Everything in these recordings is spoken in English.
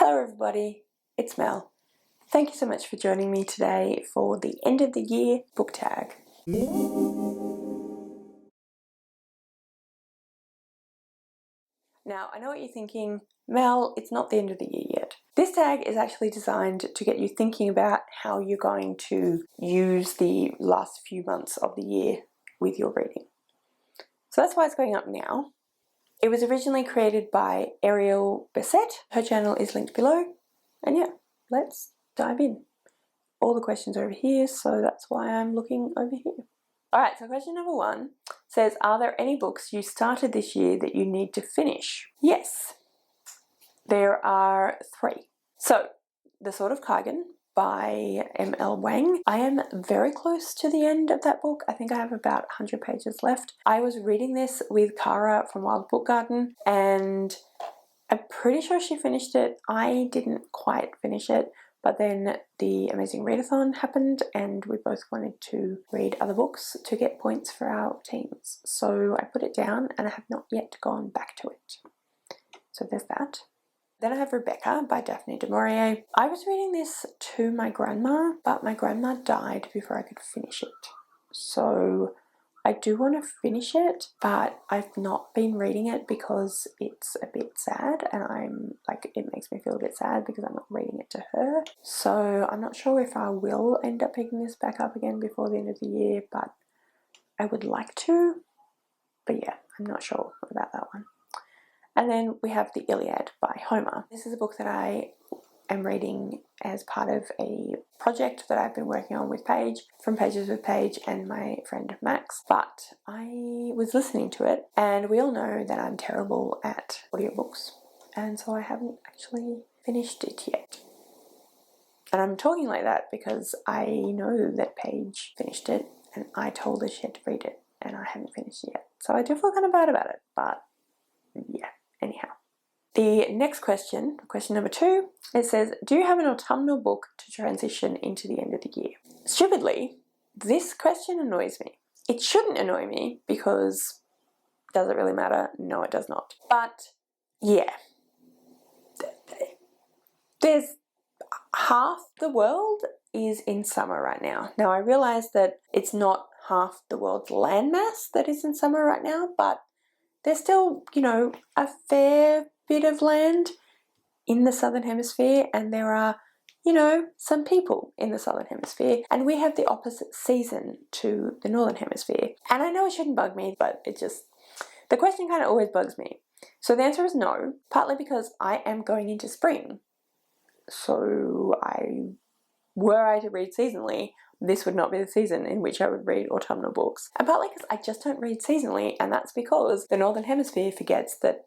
Hello everybody, it's Mel. Thank you so much for joining me today for the end of the year book tag. Now, I know what you're thinking, Mel, it's not the end of the year yet. This tag is actually designed to get you thinking about how you're going to use the last few months of the year with your reading. So that's why it's going up now. It was originally created by Ariel Bessette. Her channel is linked below. And yeah, let's dive in. All the questions are over here, so that's why I'm looking over here. Alright, so question number 1 says, are there any books you started this year that you need to finish? Yes, there are 3. So, The Sword of Kaigan by M.L. Wang. I am very close to the end of that book. I think I have about 100 pages left. I was reading this with Cara from Wild Book Garden, and I'm pretty sure she finished it. I didn't quite finish it. But then the Amazing Readathon happened and we both wanted to read other books to get points for our teams. So I put it down and I have not yet gone back to it. So there's that. Then I have Rebecca by Daphne du Maurier. I was reading this to my grandma, but my grandma died before I could finish it. So I do want to finish it, but I've not been reading it because it's a bit sad, and it makes me feel a bit sad because I'm not reading it to her. So I'm not sure if I will end up picking this back up again before the end of the year, but I would like to. But yeah, I'm not sure about that one. And then we have The Iliad by Homer. This is a book that I am reading as part of a project that I've been working on with Paige, from Pages with Paige and my friend Max. But I was listening to it, and we all know that I'm terrible at audiobooks, and so I haven't actually finished it yet. And I'm talking like that because I know that Paige finished it and I told her she had to read it, and I haven't finished it yet. So I do feel kind of bad about it, but yeah, anyhow. The next question, question number 2, it says, do you have an autumnal book to transition into the end of the year? Stupidly, this question annoys me. It shouldn't annoy me because does it really matter? No, it does not. But yeah, there's half the world is in summer right now. Now I realize that it's not half the world's landmass that is in summer right now, but there's still, a fair bit of land in the Southern Hemisphere, and there are, some people in the Southern Hemisphere, and we have the opposite season to the Northern Hemisphere. And I know it shouldn't bug me, but the question kind of always bugs me. So the answer is no, partly because I am going into spring. So were I to read seasonally, this would not be the season in which I would read autumnal books. And partly because I just don't read seasonally, and that's because the Northern Hemisphere forgets that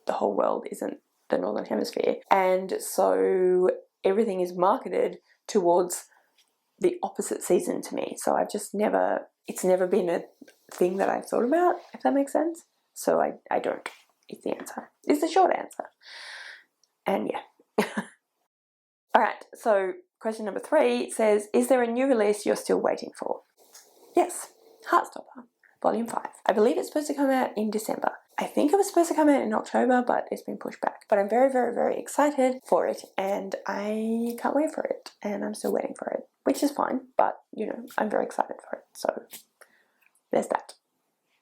the whole world isn't the Northern Hemisphere. And so everything is marketed towards the opposite season to me. So it's never been a thing that I've thought about, if that makes sense. So I don't, is the answer. It's the short answer. And yeah. All right, so question number 3 says, is there a new release you're still waiting for? Yes, Heartstopper, Volume 5. I believe it's supposed to come out in December. I think it was supposed to come out in October, but it's been pushed back. But I'm very, very, very excited for it, and I can't wait for it, and I'm still waiting for it, which is fine, but, I'm very excited for it, so there's that.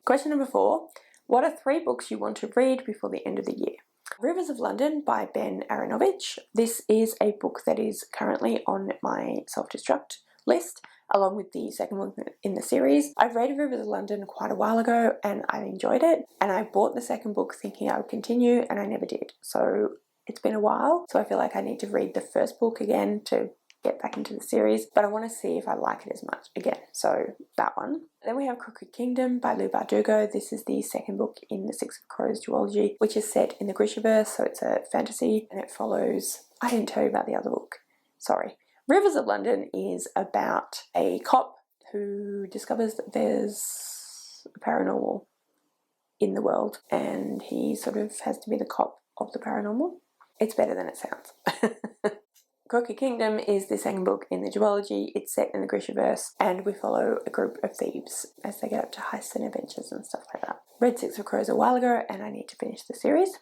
Question number 4, what are 3 books you want to read before the end of the year? Rivers of London by Ben Aronovich. This is a book that is currently on my self-destruct list, along with the second one in the series. I've read Rivers of London quite a while ago and I enjoyed it, and I bought the second book thinking I would continue, and I never did. So it's been a while, so I feel like I need to read the first book again to get back into the series, but I want to see if I like it as much again, so that one. Then we have Crooked Kingdom by Lou Bardugo. This is the second book in the Six of Crows duology, which is set in the Grishaverse, so it's a fantasy, and it follows, I didn't tell you about the other book, sorry. Rivers of London is about a cop who discovers that there's paranormal in the world, and he sort of has to be the cop of the paranormal. It's better than it sounds. Crooked Kingdom is the second book in the duology. It's set in the Grishaverse, and we follow a group of thieves as they get up to heists and adventures and stuff like that. Read Six of Crows a while ago, and I need to finish the series.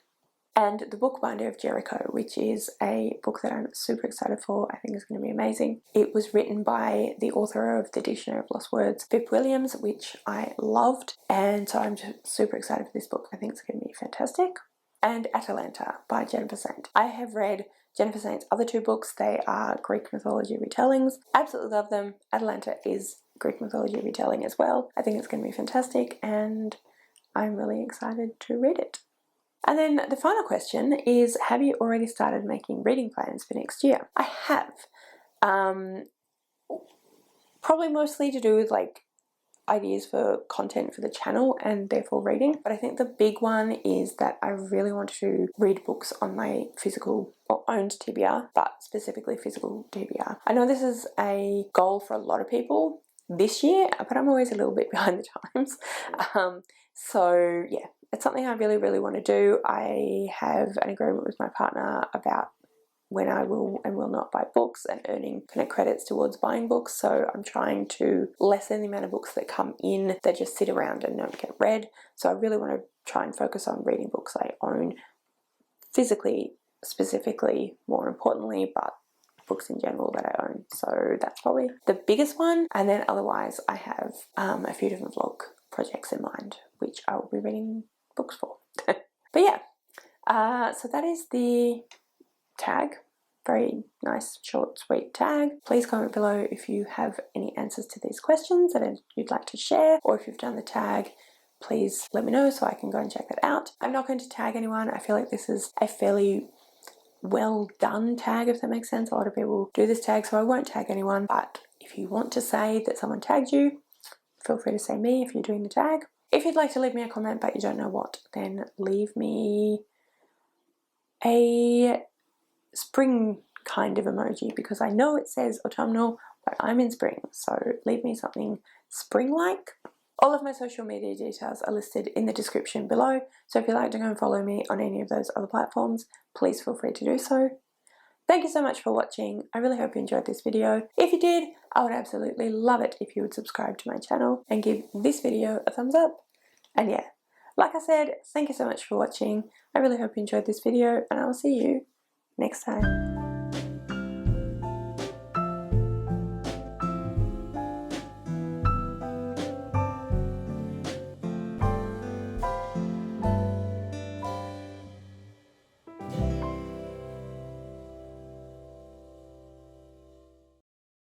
and The Bookbinder of Jericho, which is a book that I'm super excited for. I think is going to be amazing. It was written by the author of The Dictionary of Lost Words, Pip Williams, which I loved, and so I'm just super excited for this book. I think it's going to be fantastic. And Atalanta by Jennifer Saint. I have read Jennifer Saint's other two books. They are Greek mythology retellings. Absolutely love them. Atalanta is Greek mythology retelling as well. I think it's going to be fantastic, and I'm really excited to read it. And then the final question is, have you already started making reading plans for next year? I have. Probably mostly to do with like ideas for content for the channel and therefore reading. But I think the big one is that I really want to read books on my physical or owned TBR, but specifically physical TBR. I know this is a goal for a lot of people this year, but I'm always a little bit behind the times. So yeah, it's something I really, really want to do. I have an agreement with my partner about when I will and will not buy books and earning kind of credits towards buying books. So I'm trying to lessen the amount of books that come in that just sit around and don't get read. So I really want to try and focus on reading books I own physically, specifically, more importantly, but books in general that I own. So that's probably the biggest one. And then otherwise I have a few different vlog projects in mind, which I will be reading books for. But yeah, so that is the tag. Very nice, short, sweet tag. Please comment below if you have any answers to these questions that you'd like to share, or if you've done the tag, please let me know so I can go and check that out. I'm not going to tag anyone. I feel like this is a fairly well done tag, if that makes sense. A lot of people do this tag, so I won't tag anyone, but if you want to say that someone tagged you, feel free to say me if you're doing the tag. If you'd like to leave me a comment but you don't know what, then leave me a spring kind of emoji, because I know it says autumnal, but I'm in spring, so leave me something spring-like. All of my social media details are listed in the description below, so if you'd like to go and follow me on any of those other platforms, please feel free to do so. Thank you so much for watching. I really hope you enjoyed this video. If you did, I would absolutely love it if you would subscribe to my channel and give this video a thumbs up. And yeah, like I said, thank you so much for watching. I really hope you enjoyed this video, and I will see you next time.